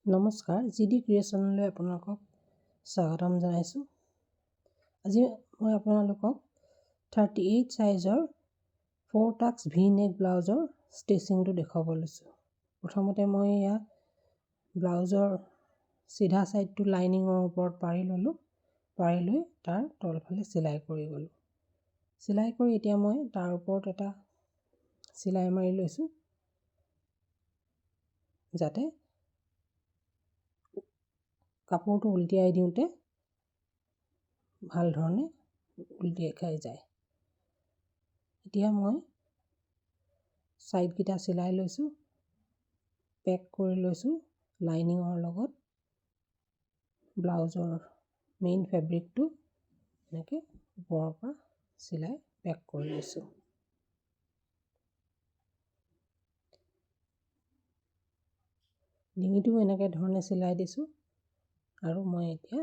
নমস্কাৰ, জিডি ক্ৰিয়েশ্যনলৈ আপোনালোকক স্বাগতম জনাইছোঁ। আজি মই আপোনালোকক 38 চাইজৰ 4 টাক্স ভি নেক ব্লাউজৰ ষ্টিচিংটো দেখুৱাব লৈছোঁ। প্ৰথমতে মই ব্লাউজৰ চিধা ছাইডটো লাইনিঙৰ ওপৰত পাৰি ল'লোঁ। পাৰি লৈ তাৰ তলফালে চিলাই কৰি গ'লোঁ। চিলাই কৰি এতিয়া মই তাৰ ওপৰত এটা চিলাই মাৰি লৈছোঁ, যাতে কাপোৰটো উলটিয়াই দিওঁতে ভাল ধৰণে উলটিয়াই খাই যায়। এতিয়া মই ছাইডকেইটা চিলাই লৈছোঁ, পেক কৰি লৈছোঁ লাইনিঙৰ লগত। ব্লাউজৰ মেইন ফেব্ৰিকটো এনেকৈ ওপৰৰ পৰা চিলাই পেক কৰি লৈছোঁ। ডিঙিটো এনেকৈ ধৰণে চিলাই দিছোঁ আৰু মই এতিয়া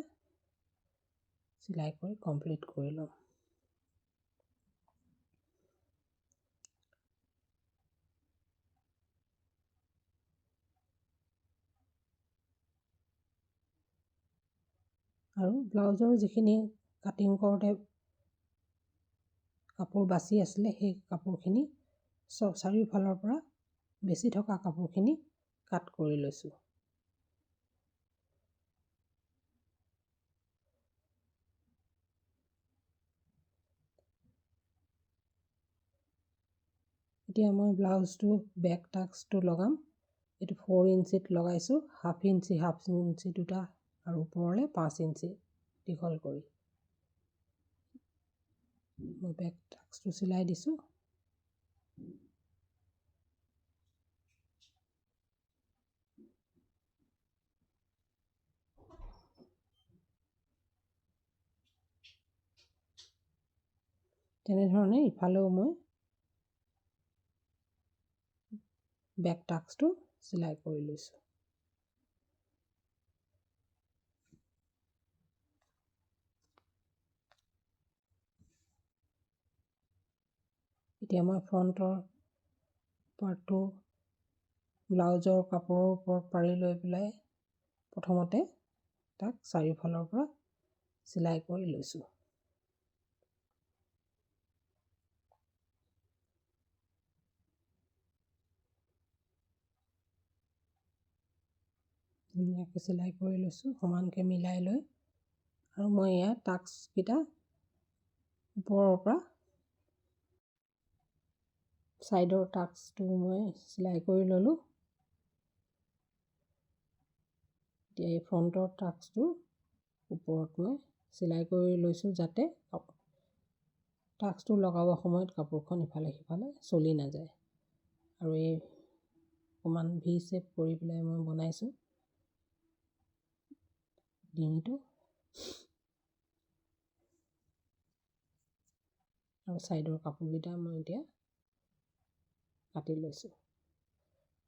চিলাই কৰি কমপ্লিট কৰি ল'ম। আৰু ব্লাউজৰ যিখিনি কাটিং কৰোঁতে কাপোৰ বাচি আছিলে, সেই কাপোৰখিনি চাৰিওফালৰ পৰা বেছি থকা কাপোৰখিনি কাট কৰি লৈছোঁ। এতিয়া মই ব্লাউজটো বেক টাক্সটো লগাম। এইটো 4 ইঞ্চিত লগাইছোঁ, হাফ ইঞ্চি দুটা আৰু ওপৰলৈ 5 ইঞ্চি দীঘল কৰি মই বেক টাক্সটো চিলাই দিছোঁ। তেনেধৰণে ইফালেও মই বেক টাক্সটো চিলাই কৰি লৈছোঁ। এতিয়া মই ফ্ৰণ্টৰ পাৰ্টটো ব্লাউজৰ কাপোৰৰ ওপৰত পাৰি লৈ পেলাই প্ৰথমতে তাক চাৰিওফালৰ পৰা চিলাই কৰি লৈছোঁ। ধুনীয়াকৈ চিলাই কৰি লৈছোঁ, সমানকৈ মিলাই লৈ। আৰু মই ইয়াত টাক্সকেইটা ওপৰৰ পৰা ছাইডৰ টাক্সটো মই চিলাই কৰি ল'লোঁ। এতিয়া এই ফ্ৰণ্টৰ টাক্সটোৰ ওপৰত মই চিলাই কৰি লৈছোঁ, যাতে টাক্সটো লগাবৰ সময়ত কাপোৰখন ইফালে সিফালে চলি নাযায়। আৰু এই অকণমান ভি শেপ কৰি পেলাই মই বনাইছোঁ ডিঙিটো। আৰু ছাইডৰ কাপোৰকেইটা মই এতিয়া কাটি লৈছোঁ।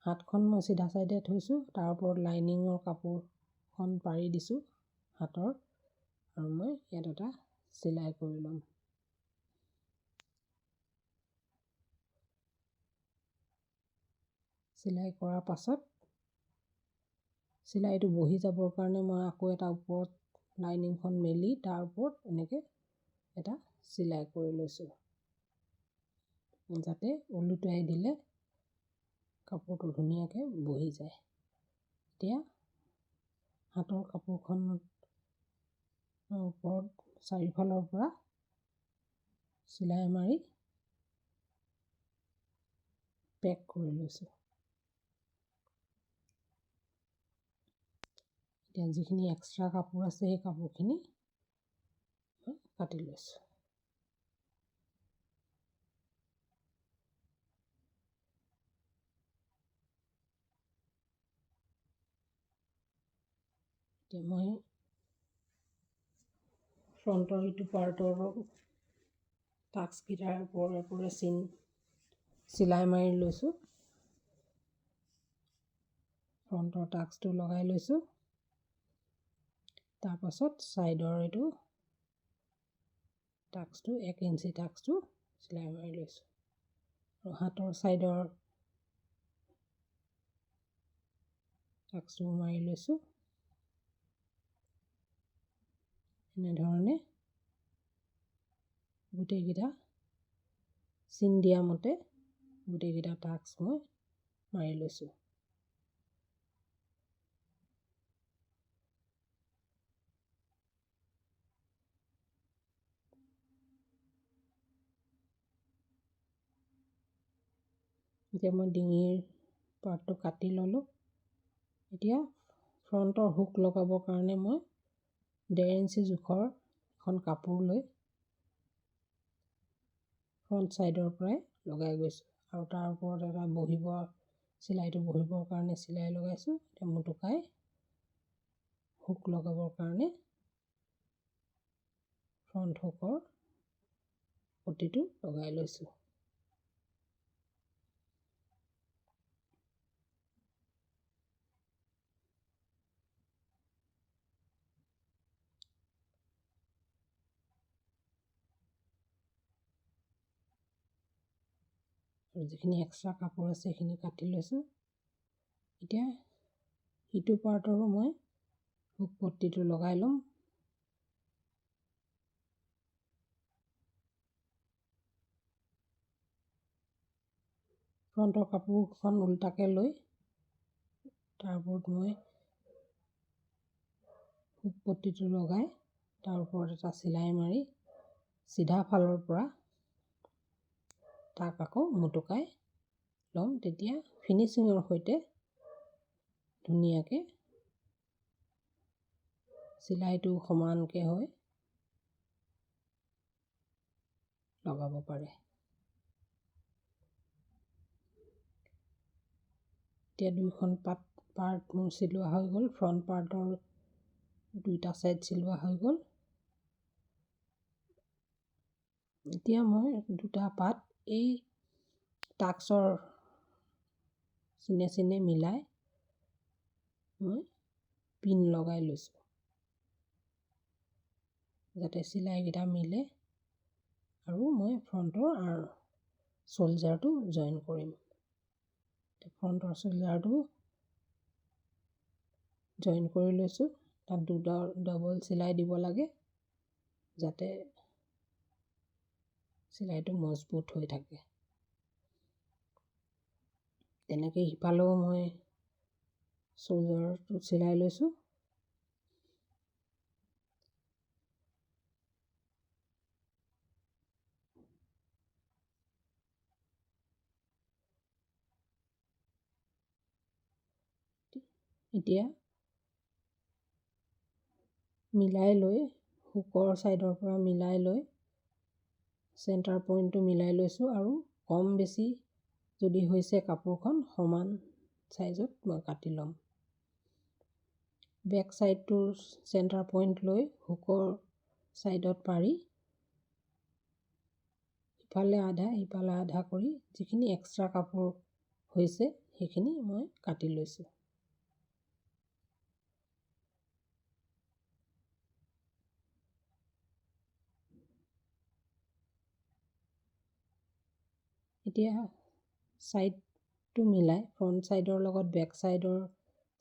হাতখন মই চিধা ছাইডে থৈছোঁ, তাৰ ওপৰত লাইনিঙৰ কাপোৰখন পাৰি দিছোঁ হাতৰ, আৰু মই ইয়াত এটা চিলাই কৰি ল'ম। চিলাই কৰাৰ পাছত চিলাইটো বহি যাবৰ কাৰণে মই আকৌ এটা ওপৰত লাইনিংখন মেলি তাৰ ওপৰত এনেকৈ এটা চিলাই কৰি লৈছোঁ, যাতে ওলোটাই দিলে কাপোৰটো ধুনীয়াকৈ বহি যায়। এতিয়া হাতৰ কাপোৰখনৰ ওপৰত চাৰিওফালৰ পৰা চিলাই মাৰি পেক কৰি লৈছোঁ। এতিয়া যিখিনি এক্সট্ৰা কাপোৰ আছে, সেই কাপোৰখিনি কাটি লৈছোঁ। এতিয়া মই ফ্ৰণ্টৰ ইটো পাৰ্টৰ টাক্সকেইটাৰ ওপৰে চিলাই মাৰি লৈছোঁ। ফ্ৰণ্টৰ টাক্সটো লগাই লৈছোঁ। তাৰপাছত ছাইডৰ এইটো টাক্সটো 1 ইঞ্চি টাক্সটো চিলাই মাৰি লৈছোঁ। আৰু হাতৰ ছাইডৰ টাক্সটো মাৰি লৈছোঁ। এনেধৰণে গোটেইকেইটা চিন দিয়া মতে গোটেইকেইটা টাক্স মই মাৰি লৈছোঁ। এতিয়া মই ডিঙিৰ পাৰ্টটো কাটি ল'লোঁ। এতিয়া ফ্ৰণ্টৰ হুক লগাবৰ কাৰণে মই 1.5 ইঞ্চি জোখৰ এখন কাপোৰ লৈ ফ্ৰণ্ট ছাইডৰ পৰাই লগাই গৈছোঁ আৰু তাৰ ওপৰত এটা চিলাইটো বহিবৰ কাৰণে চিলাই লগাইছোঁ। এতিয়া মুটুকাই হুক লগাবৰ কাৰণে ফ্ৰণ্ট হুকৰ পটিটো লগাই লৈছোঁ। আৰু যিখিনি এক্সট্ৰা কাপোৰ আছে সেইখিনি কাটি লৈছোঁ। এতিয়া সিটো পাৰ্টৰো মই হুক পট্টিটো লগাই ল'ম। ফ্ৰণ্টৰ কাপোৰখন উল্টাকৈ লৈ তাৰ ওপৰত মই হুক পট্টিটো লগাই তাৰ ওপৰত এটা চিলাই মাৰি চিধা ফালৰ পৰা তাক আকৌ মুটুকাই ল'ম। তেতিয়া ফিনিচিঙৰ সৈতে ধুনীয়াকৈ চিলাইটো সমানকৈ হৈ লগাব পাৰে। এতিয়া দুইখন পাৰ্ট মোৰ চিলোৱা হৈ গ'ল। ফ্ৰণ্ট পাৰ্টৰ দুইটা ছাইড চিলোৱা হৈ গ'ল। এতিয়া মই দুটা পাত এই টাক্সৰ চিনে চিনে মিলাই মই পিন লগাই লৈছোঁ যাতে চিলাইকেইটা মিলে আৰু মই ফ্ৰণ্টৰ চ'লজাৰটো জইন কৰিম। ফ্ৰণ্টৰ চ'লজাৰটো জইন কৰি লৈছোঁ। তাত দুটা ডবল চিলাই দিব লাগে যাতে চিলাইটো মজবুত হৈ থাকে। তেনেকৈ সিফালেও মই চ'লজাৰটো চিলাই লৈছোঁ। এতিয়া মিলাই লৈ হুকৰ ছাইডৰ পৰা মিলাই লৈ চেণ্টাৰ পইণ্টটো মিলাই লৈছোঁ আৰু কম বেছি যদি হৈছে কাপোৰখন সমান ছাইজত মই কাটি ল'ম। বেক ছাইডটোৰ চেণ্টাৰ পইণ্ট লৈ হুকৰ ছাইডত পাৰি ইফালে আধা কৰি যিখিনি এক্সট্ৰা কাপোৰ হৈছে সেইখিনি মই কাটি লৈছোঁ। এতিয়া ছাইডটো মিলাই ফ্ৰণ্ট ছাইডৰ লগত বেক ছাইডৰ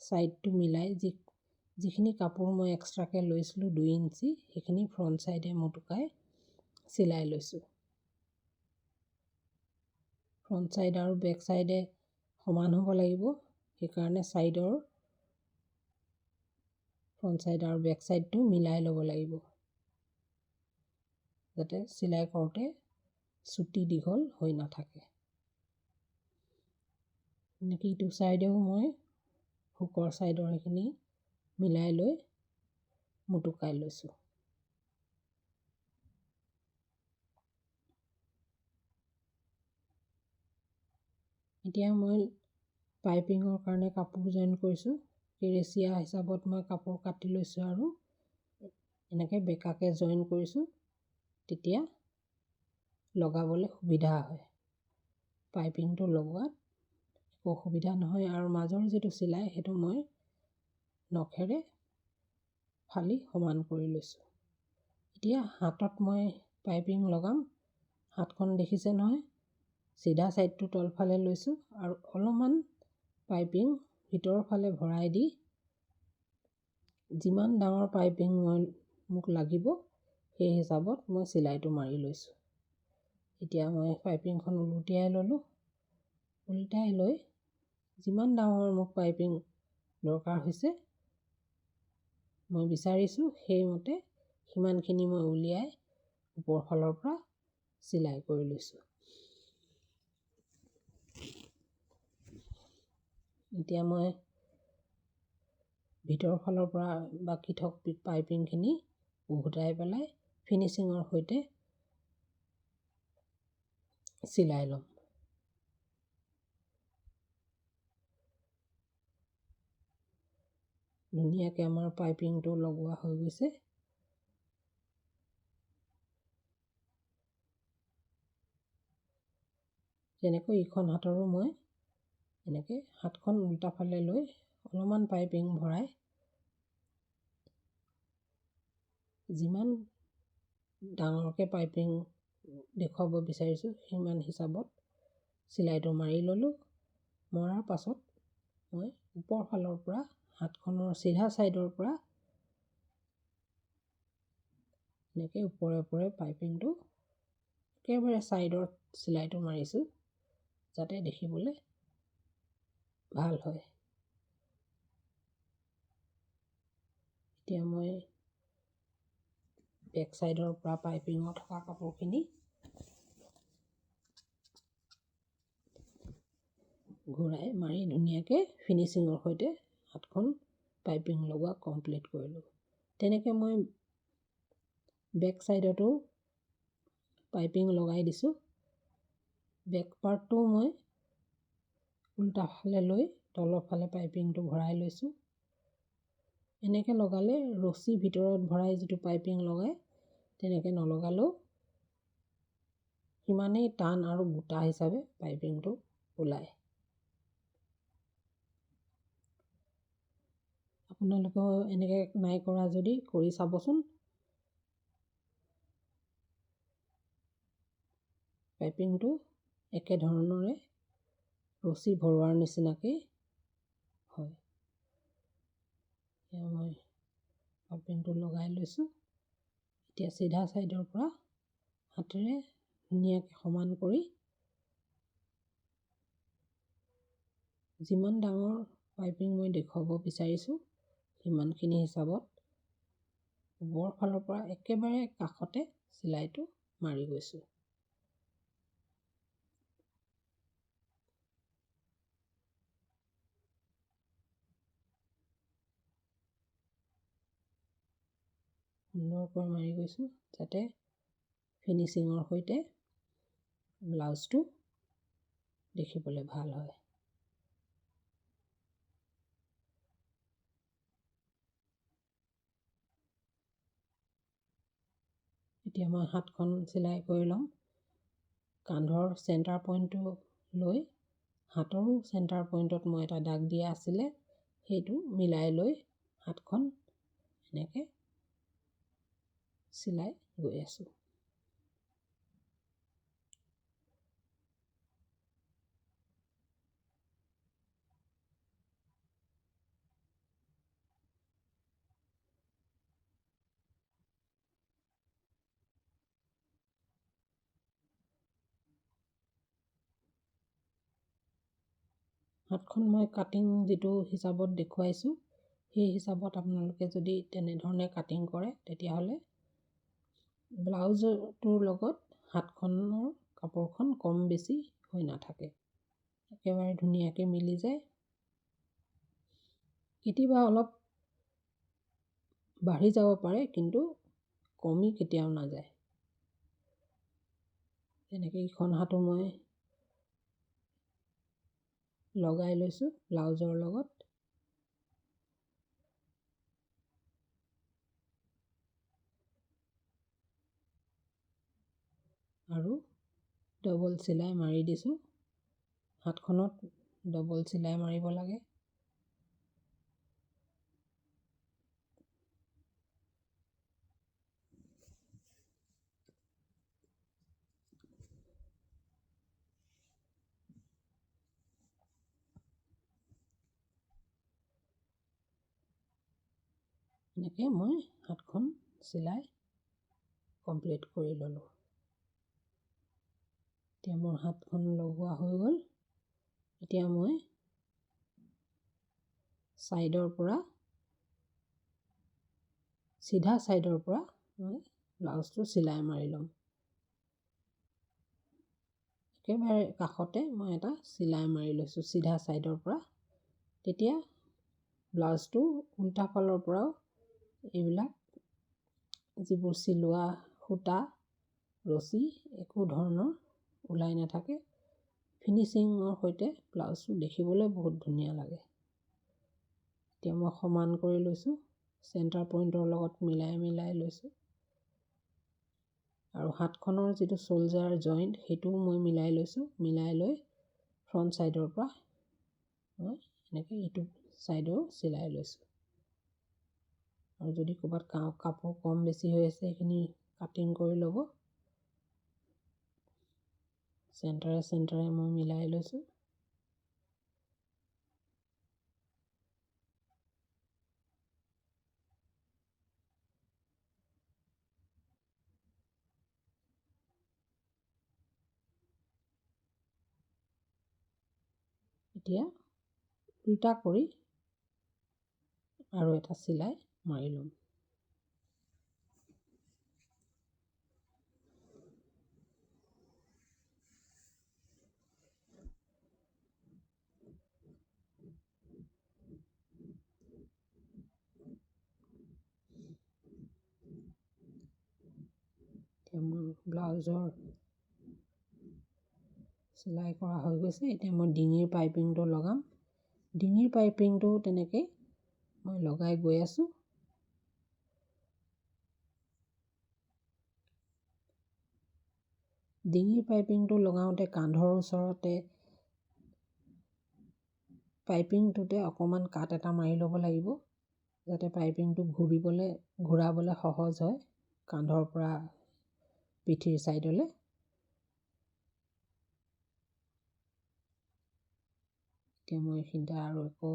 ছাইডটো মিলাই যিখিনি কাপোৰ মই এক্সট্ৰাকৈ লৈছিলোঁ 2 ইঞ্চি সেইখিনি ফ্ৰণ্ট ছাইডে মুটুকাই চিলাই লৈছোঁ। ফ্ৰণ্ট ছাইড আৰু বেক ছাইডে সমান হ'ব লাগিব। সেইকাৰণে ফ্ৰণ্ট ছাইড আৰু বেক ছাইডটো মিলাই ল'ব লাগিব যাতে চিলাই কৰোঁতে চুটি দীঘল হৈ নাথাকে। এনেকৈ ইটো ছাইডেও মই হুকৰ ছাইডৰ সেইখিনি মিলাই লৈ মুটুকাই লৈছোঁ। এতিয়া মই পাইপিঙৰ কাৰণে কাপোৰ জইন কৰিছোঁ। কেৰেচিয়া হিচাপত মই কাপোৰ কাটি লৈছোঁ আৰু এনেকৈ বেকাকৈ জইন কৰিছোঁ। তেতিয়া লগাবলৈ সুবিধা হয়। পাইপিংটো লগোৱাত একো অসুবিধা নহয় আৰু মাজৰ যিটো চিলাই সেইটো মই নখেৰে ফালি সমান কৰি লৈছোঁ। এতিয়া হাতত মই পাইপিং লগাম। হাতখন দেখিছে নহয়, চিধা ছাইডটো তলফালে লৈছোঁ আৰু অলপমান পাইপিং ভিতৰৰ ফালে ভৰাই দি যিমান ডাঙৰ পাইপিং মোক লাগিব সেই হিচাপত মই চিলাইটো মাৰি লৈছোঁ। এতিয়া মই পাইপিংখন ওলটিয়াই ল'লোঁ। ওলটাই লৈ যিমান ডাঙৰ মোক পাইপিং দৰকাৰ হৈছে মই বিচাৰিছোঁ সেইমতে সিমানখিনি মই উলিয়াই ওপৰ ফালৰ পৰা চিলাই কৰি লৈছোঁ। এতিয়া মই ভিতৰৰ ফালৰ পৰা বাকী থকা পাইপিংখিনি উভতাই পেলাই ফিনিচিঙৰ সৈতে চিলাই ল'ম। ধুনীয়াকৈ আমাৰ পাইপিংটো লগোৱা হৈ গৈছে। তেনেকৈ ইখন হাতৰো মই এনেকৈ হাতখন উল্টা ফালে লৈ অলপমান পাইপিং ভৰাই যিমান ডাঙৰকৈ পাইপিং দেখুৱাব বিচাৰিছোঁ সিমান হিচাপত চিলাইটো মাৰি ল'লোঁ। মৰাৰ পাছত মই ওপৰ ফালৰ পৰা হাতখনৰ চিধা ছাইডৰ পৰা এনেকৈ ওপৰে ওপৰে পাইপিংটো একেবাৰে ছাইডত চিলাইটো মাৰিছোঁ যাতে দেখিবলৈ ভাল হয়। এতিয়া মই বেক ছাইডৰ পৰা পাইপিঙত থকা কাপোৰখিনি ঘূৰাই মাৰি ধুনীয়াকৈ ফিনিচিঙৰ সৈতে হাতখন পাইপিং লগোৱা কমপ্লিট কৰিলোঁ। তেনেকৈ মই বেক ছাইডতো পাইপিং লগাই দিছোঁ। বেক পাৰ্টটো মই উল্টা ফালে লৈ তলৰ ফালে পাইপিংটো ভৰাই লৈছোঁ। এনেকৈ লগালে ৰছী ভিতৰত ভৰাই যিটো পাইপিং লগায় তেনেকৈ নলগালেও সিমানেই টান আৰু গোটা হিচাপে পাইপিংটো ওলায়। আপোনালোকেও এনেকৈ নাই কৰা যদি কৰি চাবচোন। পাইপিংটো একেধৰণৰে ৰছী ভৰোৱাৰ নিচিনাকৈ হয়। এতিয়া মই পাইপিংটো লগাই লৈছোঁ। এতিয়া চিধা ছাইডৰ পৰা হাতেৰে ধুনীয়াকৈ সমান কৰি যিমান ডাঙৰ পাইপিং মই দেখুৱাব বিচাৰিছোঁ সিমানখিনি হিচাপত ওপৰৰ ফালৰ পৰা একেবাৰে কাষতে চিলাইটো মাৰি গৈছোঁ। সুন্দৰকৈ মাৰি গৈছোঁ যাতে ফিনিচিঙৰ সৈতে ব্লাউজটো দেখিবলৈ ভাল হয়। এতিয়া মই হাতখন চিলাই কৰি ল'ম। কান্ধৰ চেণ্টাৰ পইণ্টটো লৈ হাতৰো চেণ্টাৰ পইণ্টত মই এটা দাগ দিয়া আছিলে সেইটো মিলাই লৈ হাতখন এনেকৈ চিলাই গৈ আছোঁ। হাতখন মই কাটিং যিটো হিচাপত দেখুৱাইছোঁ সেই হিচাপত আপোনালোকে যদি তেনেধৰণে কাটিং কৰে তেতিয়াহ'লে ব্লাউজটোৰ লগত হাতখনৰ কাপোৰখন কম বেছি হৈ নাথাকে, একেবাৰে ধুনীয়াকৈ মিলি যায়। কেতিয়াবা অলপ বাঢ়ি যাব পাৰে কিন্তু কমি কেতিয়াও নাযায়। তেনেকৈ ইখন হাতো মই লগাই লৈছোঁ ব্লাউজৰ লগত। আৰু ডবল চিলাই মাৰি দিছোঁ। হাতখনত ডবল চিলাই মাৰিব লাগে। এনেকৈ মই হাতখন চিলাই কমপ্লিট কৰি ল'লোঁ। এতিয়া মোৰ হাতখন লগোৱা হৈ গ'ল। এতিয়া মই ছাইডৰ পৰা চিধা ছাইডৰ পৰা মই ব্লাউজটো চিলাই মাৰি ল'ম। একেবাৰে কাষতে মই এটা চিলাই মাৰি লৈছোঁ চিধা ছাইডৰ পৰা। তেতিয়া ব্লাউজটো উল্টা ফালৰ পৰাও এইবিলাক যিবোৰ চিলোৱা সূতা ৰছী একো ধৰণৰ ওলাই নাথাকে। ফিনিচিঙৰ সৈতে ব্লাউজটো দেখিবলৈ বহুত ধুনীয়া লাগে। এতিয়া মই সমান কৰি লৈছোঁ, চেণ্টাৰ পইণ্টৰ লগত মিলাই লৈছোঁ। আৰু হাতখনৰ যিটো শ্ব'ল্ডাৰ জইণ্ট সেইটোও মই মিলাই লৈছোঁ। মিলাই লৈ ফ্ৰণ্ট ছাইডৰ পৰা মই এনেকৈ ইটো ছাইডেও চিলাই লৈছোঁ। আৰু যদি ক'ৰবাত কাপোৰ কম বেছি হৈ আছে সেইখিনি কাটিং কৰি ল'ব। চেণ্টাৰে মই মিলাই লৈছোঁ। এতিয়া উল্টা কৰি আৰু এটা চিলাই মাৰি ল'ম। এতিয়া মোৰ ব্লাউজৰ চিলাই কৰা হৈ গৈছে। এতিয়া মই ডিঙিৰ পাইপিংটো লগাম। ডিঙিৰ পাইপিংটো তেনেকৈ মই লগাই গৈ আছোঁ। ডিঙিৰ পাইপিংটো লগাওঁতে কান্ধৰ ওচৰতে পাইপিংটোতে অকণমান কাট এটা মাৰি ল'ব লাগিব, যাতে পাইপিংটো ঘূৰাবলৈ সহজ হয় কান্ধৰ পৰা পিঠিৰ ছাইডলৈ। এতিয়া মই এইখিনিতে আৰু আকৌ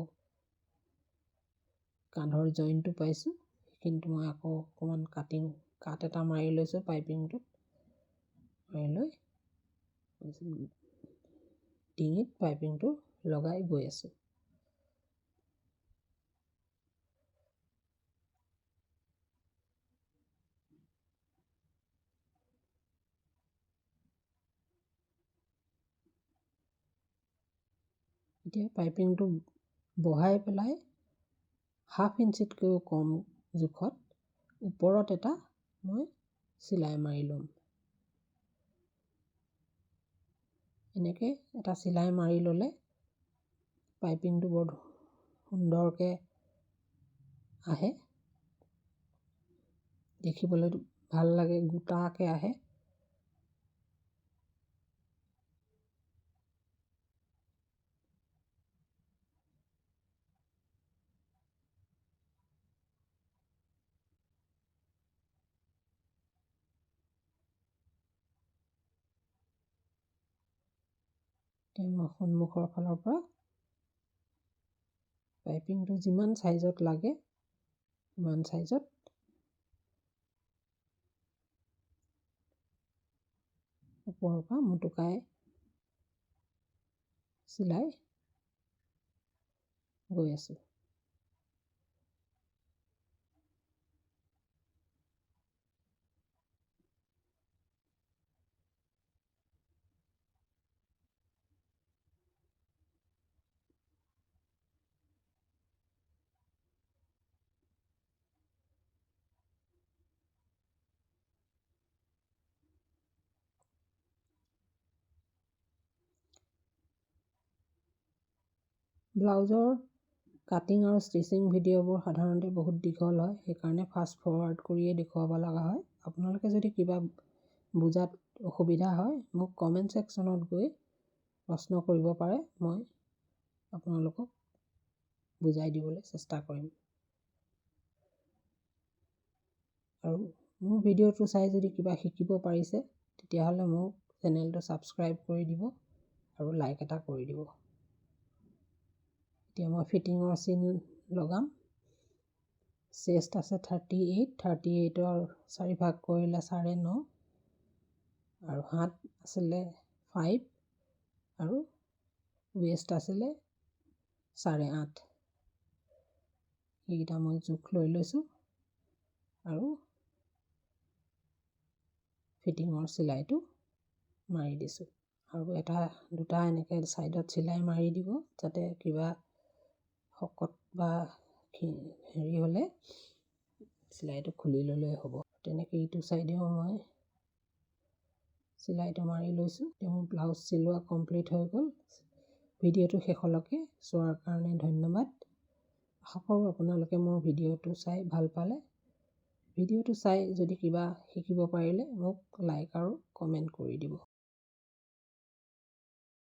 কান্ধৰ জইনটো পাইছোঁ, সেইখিনিত মই আকৌ অকণমান কাট এটা মাৰি লৈছোঁ পাইপিংটোত। মাৰি লৈ ডিঙিত পাইপিংটো লগাই গৈ আছোঁ। এতিয়া পাইপিংটো বহাই পেলাই 1/2 ইঞ্চিতকৈও কম জোখত ওপৰত এটা মই চিলাই মাৰি ল'ম। এনেকৈ এটা চিলাই মাৰি ল'লে পাইপিংটো বৰ সুন্দৰকৈ আহে, দেখিবলৈ ভাল লাগে, গোটাকৈ আহে। মই সন্মুখৰ ফালৰ পৰা পাইপিংটো যিমান ছাইজত লাগে সিমান ছাইজত ওপৰৰ পৰা মুটুকাই চিলাই গৈ আছোঁ। ব্লাউজৰ কাটিং আৰু ষ্টিচিং ভিডিঅ'বোৰ সাধাৰণতে বহুত দীঘল হয়, সেইকাৰণে ফাষ্ট ফৰৱাৰ্ড কৰিয়ে দেখুৱাব লগা হয়। আপোনালোকে যদি কিবা বুজাত অসুবিধা হয় মোক কমেণ্ট ছেকশ্যনত গৈ প্ৰশ্ন কৰিব পাৰে, মই আপোনালোকক বুজাই দিবলৈ চেষ্টা কৰিম। আৰু মোৰ ভিডিঅ'টো চাই যদি কিবা শিকিব পাৰিছে তেতিয়াহ'লে মোক চেনেলটো ছাবস্ক্ৰাইব কৰি দিব আৰু লাইক এটা কৰি দিব। এতিয়া মই ফিটিঙৰ চিন লগাম। চেষ্ট আছে 38, 38ৰ 4 ভাগ কৰিলে 9.5 আৰু হাত আছিলে 5 আৰু ৱেষ্ট আছিলে 8.5। এইকেইটা মই জোখ লৈ লৈছোঁ আৰু ফিটিঙৰ চিলাইটো মাৰি দিছোঁ। আৰু দুটা এনেকৈ ছাইডত চিলাই মাৰি দিব, যাতে কিবা শকত বা হেৰি হ'লে চিলাইটো খুলি ল'লেই হ'ব। তেনেকৈ ইটো ছাইডেও মই চিলাইটো মাৰি লৈছোঁ। মোৰ ব্লাউজ চিলোৱা কমপ্লিট হৈ গ'ল। ভিডিঅ'টো শেষলৈকে চোৱাৰ কাৰণে ধন্যবাদ। আশা কৰোঁ আপোনালোকে মোৰ ভিডিঅ'টো চাই ভাল পালে। ভিডিঅ'টো চাই যদি কিবা শিকিব পাৰিলে মোক লাইক আৰু কমেণ্ট কৰি দিব।